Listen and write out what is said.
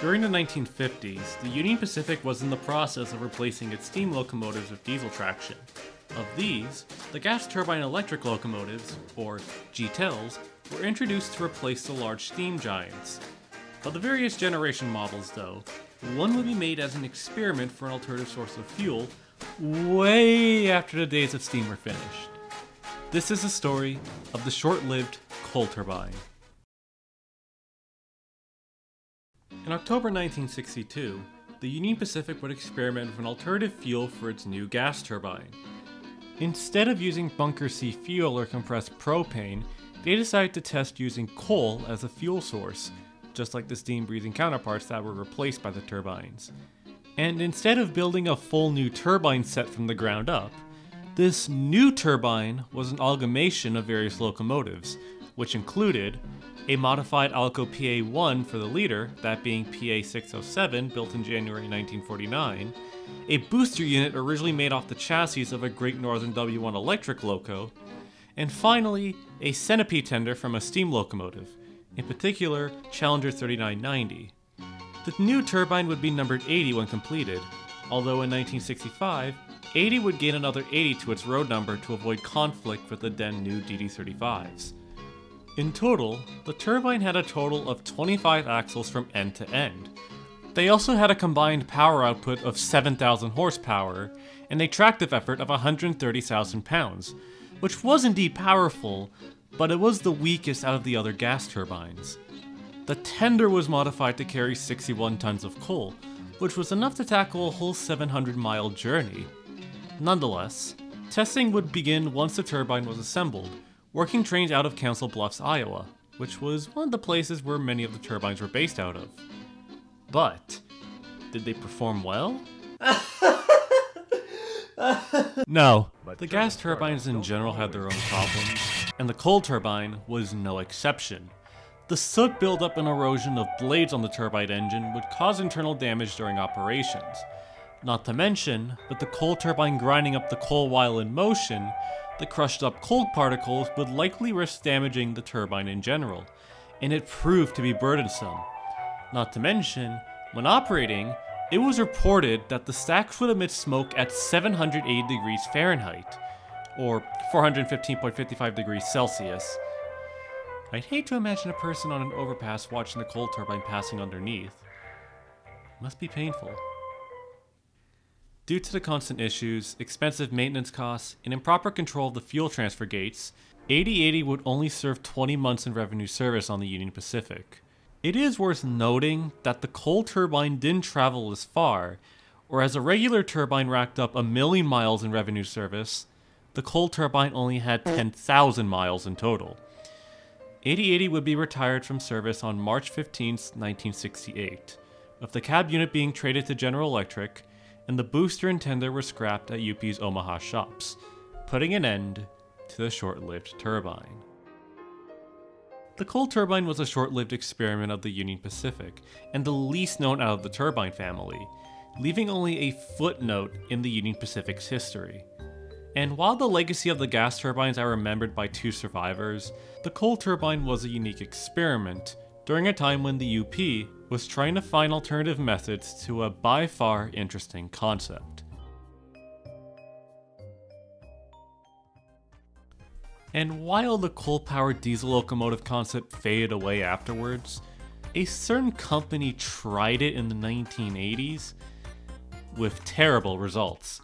During the 1950s, the Union Pacific was in the process of replacing its steam locomotives with diesel traction. Of these, the gas turbine electric locomotives, or GTELs, were introduced to replace the large steam giants. Of the various generation models though, one would be made as an experiment for an alternative source of fuel way after the days of steam were finished. This is the story of the short-lived coal turbine. In October 1962, the Union Pacific would experiment with an alternative fuel for its new gas turbine. Instead of using bunker C fuel or compressed propane, they decided to test using coal as a fuel source, just like the steam-breathing counterparts that were replaced by the turbines. And instead of building a full new turbine set from the ground up, this new turbine was an amalgamation of various locomotives, which included a modified Alco PA-1 for the leader, that being PA-607 built in January 1949, a booster unit originally made off the chassis of a Great Northern W1 electric loco, and finally a centipede tender from a steam locomotive, in particular Challenger 3990. The new turbine would be numbered 80 when completed, although in 1965, 80 would gain another 80 to its road number to avoid conflict with the then new DD35s. In total, the turbine had a total of 25 axles from end to end. They also had a combined power output of 7,000 horsepower and a tractive effort of 130,000 pounds, which was indeed powerful, but it was the weakest out of the other gas turbines. The tender was modified to carry 61 tons of coal, which was enough to tackle a whole 700-mile journey. Nonetheless, testing would begin once the turbine was assembled, working trains out of Council Bluffs, Iowa, which was one of the places where many of the turbines were based out of. But, did they perform well? No. The gas turbines in general had their own problems, and the coal turbine was no exception. The soot buildup and erosion of blades on the turbine engine would cause internal damage during operations. Not to mention, with the coal turbine grinding up the coal while in motion, the crushed up coal particles would likely risk damaging the turbine in general, and it proved to be burdensome. Not to mention, when operating, it was reported that the stacks would emit smoke at 780 degrees Fahrenheit, or 415.55 degrees Celsius. I'd hate to imagine a person on an overpass watching the coal turbine passing underneath. It must be painful. Due to the constant issues, expensive maintenance costs, and improper control of the fuel transfer gates, 8080 would only serve 20 months in revenue service on the Union Pacific. It is worth noting that the coal turbine didn't travel as far, whereas a regular turbine racked up 1,000,000 miles in revenue service, the coal turbine only had 10,000 miles in total. 8080 would be retired from service on March 15, 1968, with the cab unit being traded to General Electric, and the booster and tender were scrapped at UP's Omaha shops, putting an end to the short-lived turbine. The coal turbine was a short-lived experiment of the Union Pacific, and the least known out of the turbine family, leaving only a footnote in the Union Pacific's history. And while the legacy of the gas turbines are remembered by two survivors, the coal turbine was a unique experiment during a time when the UP was trying to find alternative methods to a by far interesting concept. And while the coal-powered diesel locomotive concept faded away afterwards, a certain company tried it in the 1980s with terrible results.